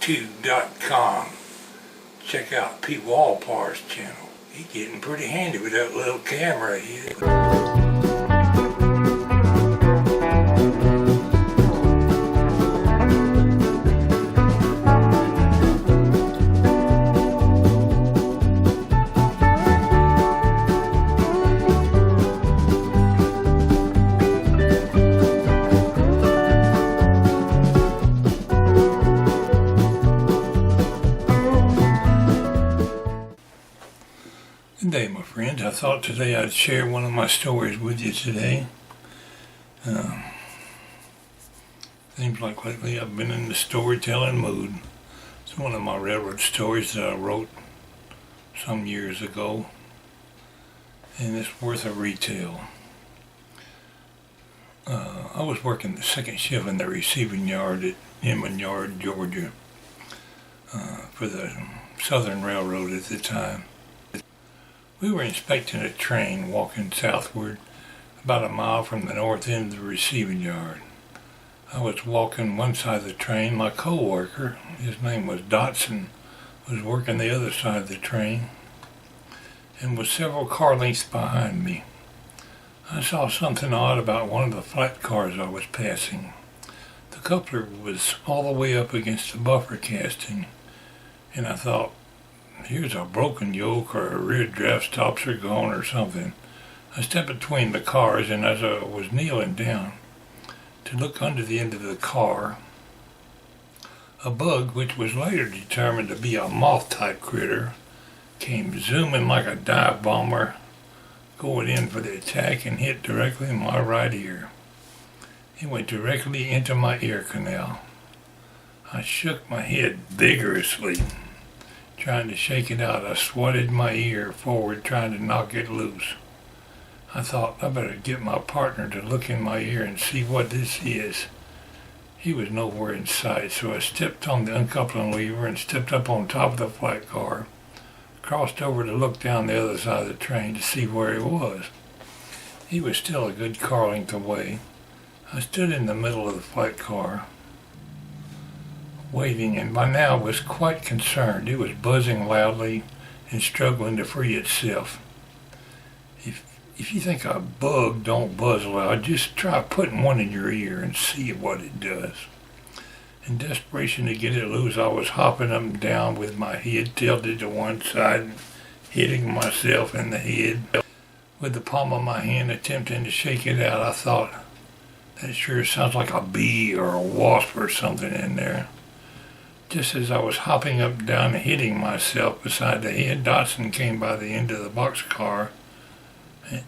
YouTube.com. Check out Pwalpar's channel. He's getting pretty handy with that little camera here. Good day, my friends. I thought today I'd share one of my stories with you today. Seems like lately I've been in the storytelling mood. It's one of my railroad stories that I wrote some years ago, and it's worth a retell. I was working the second shift in the receiving yard at Inman Yard, Georgia, for the Southern Railroad at the time. We were inspecting a train walking southward about a mile from the north end of the receiving yard. I was walking one side of the train. My co-worker, his name was Dotson, was working the other side of the train and was several car lengths behind me. I saw something odd about one of the flat cars I was passing. The coupler was all the way up against the buffer casting, and I thought, here's a broken yoke or a rear draft stops are gone or something. I stepped between the cars, and as I was kneeling down to look under the end of the car, a bug, which was later determined to be a moth-type critter, came zooming like a dive bomber, going in for the attack and hit directly in my right ear. It went directly into my ear canal. I shook my head vigorously, trying to shake it out. I swatted my ear forward, trying to knock it loose. I thought, I better get my partner to look in my ear and see what this is. He was nowhere in sight, so I stepped on the uncoupling lever and stepped up on top of the flat car, crossed over to look down the other side of the train to see where he was. He was still a good car length away. I stood in the middle of the flat car, waiting, and by now was quite concerned. It was buzzing loudly and struggling to free itself. If you think a bug don't buzz loud, just try putting one in your ear and see what it does. In desperation to get it loose, I was hopping up and down with my head tilted to one side and hitting myself in the head with the palm of my hand, attempting to shake it out. I thought, that sure sounds like a bee or a wasp or something in there. Just as I was hopping up and down and hitting myself beside the head, Dotson came by the end of the boxcar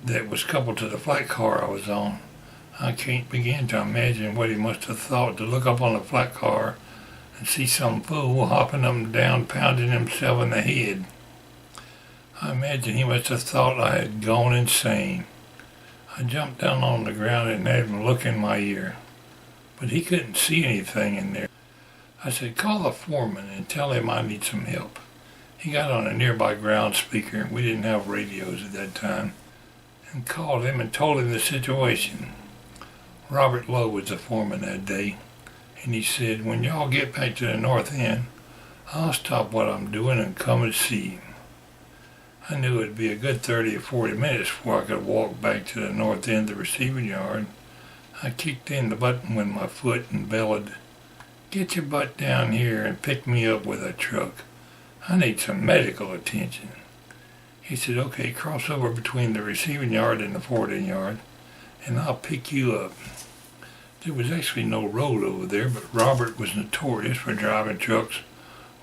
that was coupled to the flat car I was on. I can't begin to imagine what he must have thought to look up on the flat car and see some fool hopping up and down, pounding himself in the head. I imagine he must have thought I had gone insane. I jumped down on the ground and had him look in my ear, but he couldn't see anything in there. I said, call the foreman and tell him I need some help. He got on a nearby ground speaker, we didn't have radios at that time, and called him and told him the situation. Robert Lowe was the foreman that day, and he said, when y'all get back to the north end, I'll stop what I'm doing and come and see him. I knew it'd be a good 30 or 40 minutes before I could walk back to the north end of the receiving yard. I kicked in the button with my foot and bellowed, get your butt down here and pick me up with a truck. I need some medical attention. He said, okay, cross over between the receiving yard and the forwarding yard, and I'll pick you up. There was actually no road over there, but Robert was notorious for driving trucks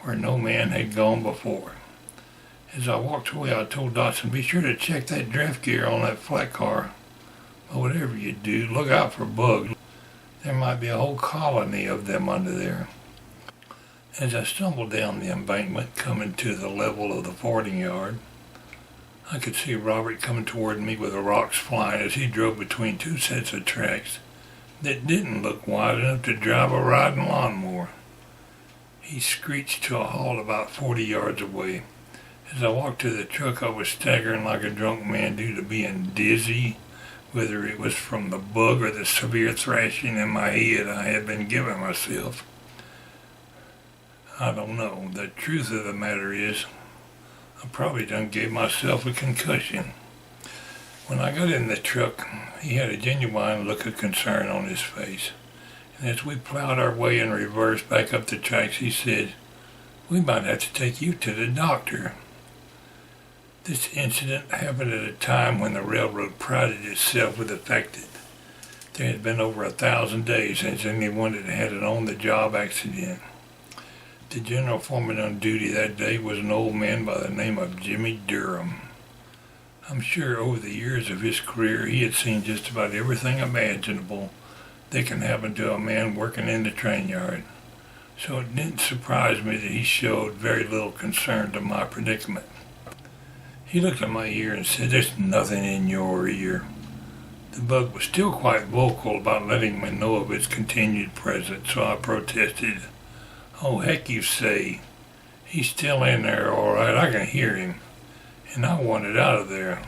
where no man had gone before. As I walked away, I told Dotson, be sure to check that draft gear on that flat car. But whatever you do, look out for bugs. There might be a whole colony of them under there. As I stumbled down the embankment, coming to the level of the forwarding yard, I could see Robert coming toward me with the rocks flying as he drove between two sets of tracks that didn't look wide enough to drive a riding lawnmower. He screeched to a halt about 40 yards away. As I walked to the truck, I was staggering like a drunk man due to being dizzy, whether it was from the bug or the severe thrashing in my head I had been giving myself. I don't know. The truth of the matter is, I probably done gave myself a concussion. When I got in the truck, he had a genuine look of concern on his face. And as we plowed our way in reverse back up the tracks, he said, "We might have to take you to the doctor." This incident happened at a time when the railroad prided itself with the fact that there had been over 1,000 days since anyone had had an on-the-job accident. The general foreman on duty that day was an old man by the name of Jimmy Durham. I'm sure over the years of his career he had seen just about everything imaginable that can happen to a man working in the train yard. So it didn't surprise me that he showed very little concern to my predicament. He looked at my ear and said, "There's nothing in your ear." The bug was still quite vocal about letting me know of its continued presence, so I protested. "Oh, heck you say. He's still in there all right. I can hear him. And I want it out of there."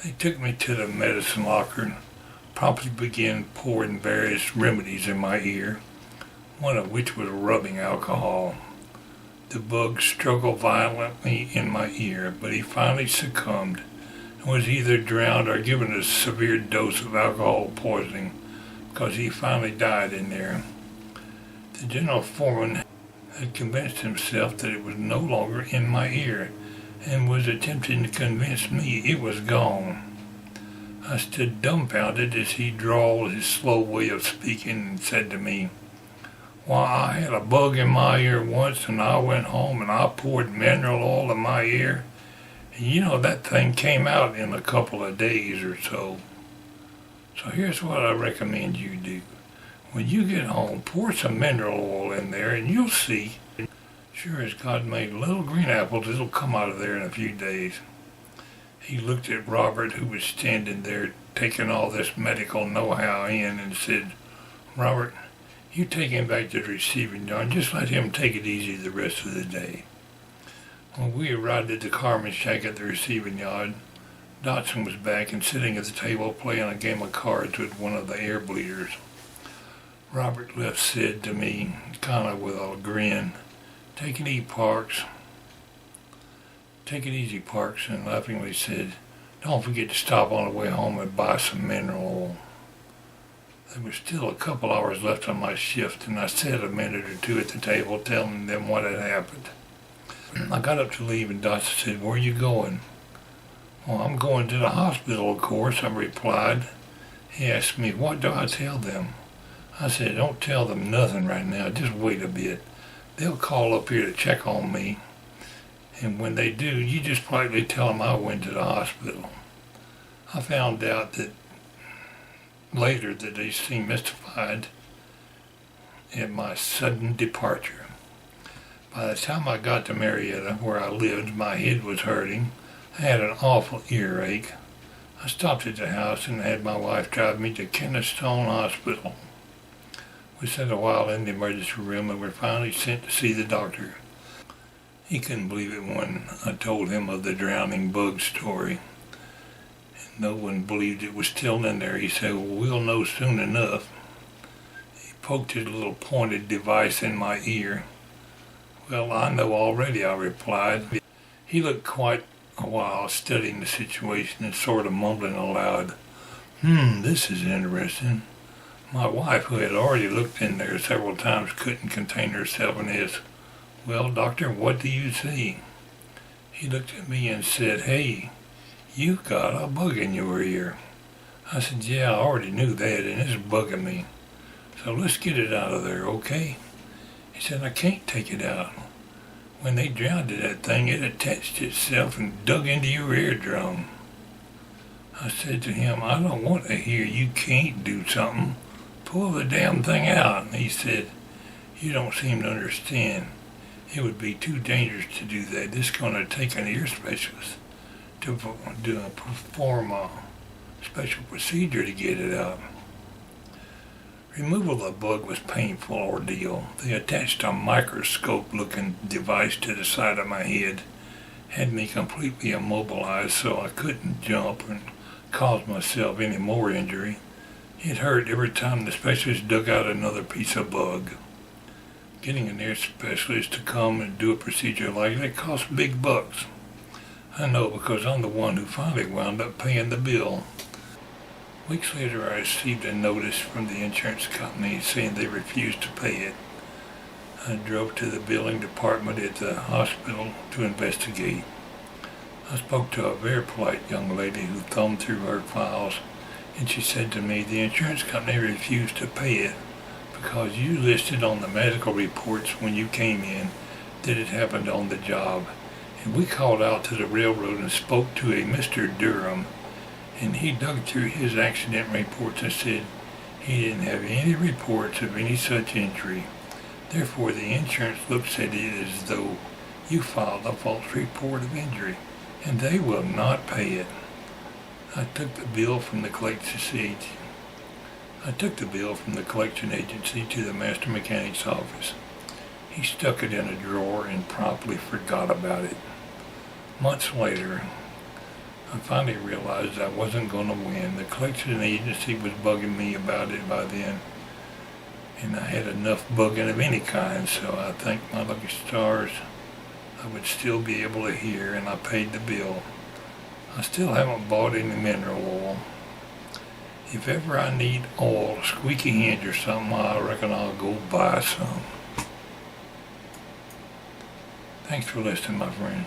They took me to the medicine locker and promptly began pouring various remedies in my ear, one of which was rubbing alcohol. The bug struggled violently in my ear, but he finally succumbed and was either drowned or given a severe dose of alcohol poisoning, because he finally died in there. The general foreman had convinced himself that it was no longer in my ear and was attempting to convince me it was gone. I stood dumbfounded as he drawled his slow way of speaking and said to me, "Why, I had a bug in my ear once, and I went home and I poured mineral oil in my ear, and you know that thing came out in a couple of days or so. So here's what I recommend you do. When you get home, pour some mineral oil in there and you'll see. Sure as God made little green apples, it'll come out of there in a few days." He looked at Robert, who was standing there taking all this medical know-how in, and said, "Robert, you take him back to the receiving yard and just let him take it easy the rest of the day." When we arrived at the carman shack at the receiving yard, Dotson was back and sitting at the table playing a game of cards with one of the air bleeders. Robert left said to me, kind of with a grin, "Take it easy, Parks. Take it easy, Parks," and laughingly said, "Don't forget to stop on the way home and buy some mineral oil." There was still a couple hours left on my shift, and I sat a minute or two at the table telling them what had happened. I got up to leave, and Dotson said, "Where are you going?" "Well, I'm going to the hospital, of course," I replied. He asked me, "What do I tell them?" I said, "Don't tell them nothing right now. Just wait a bit. They'll call up here to check on me. And when they do, you just politely tell them I went to the hospital." I found out that later that they seemed mystified at my sudden departure. By the time I got to Marietta, where I lived, my head was hurting. I had an awful earache. I stopped at the house and had my wife drive me to Kennestone Hospital. We sat a while in the emergency room and were finally sent to see the doctor. He couldn't believe it when I told him of the drowning bug story. And no one believed it was still in there. He said, "Well, we'll know soon enough." He poked his little pointed device in my ear. "Well, I know already," I replied. He looked quite a while studying the situation and sort of mumbling aloud, "This is interesting." My wife, who had already looked in there several times, couldn't contain herself and asked, "Well, doctor, what do you see?" He looked at me and said, "Hey, you've got a bug in your ear." I said, "Yeah, I already knew that, and it's bugging me. So let's get it out of there, okay?" He said, "I can't take it out. When they drowned that thing, it attached itself and dug into your eardrum." I said to him, "I don't want to hear you can't do something. Pull the damn thing out." And he said, "You don't seem to understand. It would be too dangerous to do that. It's going to take an ear specialist to perform a special procedure to get it out." Removal of the bug was a painful ordeal. They attached a microscope-looking device to the side of my head, had me completely immobilized so I couldn't jump and cause myself any more injury. It hurt every time the specialist dug out another piece of bug. Getting an ear specialist to come and do a procedure like that costs big bucks. I know because I'm the one who finally wound up paying the bill. Weeks later, I received a notice from the insurance company saying they refused to pay it. I drove to the billing department at the hospital to investigate. I spoke to a very polite young lady who thumbed through her files, and she said to me, the insurance company refused to pay it because you listed on the medical reports when you came in that it happened on the job. And we called out to the railroad and spoke to a Mr. Durham, and he dug through his accident reports and said he didn't have any reports of any such injury. Therefore, the insurance looks at it as though you filed a false report of injury, and they will not pay it. I took the bill from the collection agency to the master mechanic's office. He stuck it in a drawer and promptly forgot about it. Months later, I finally realized I wasn't going to win. The collection agency was bugging me about it by then, and I had enough bugging of any kind, so I thanked my lucky stars I would still be able to hear, and I paid the bill. I still haven't bought any mineral oil. If ever I need oil, a squeaky hinge or something, I reckon I'll go buy some. Thanks for listening, my friends.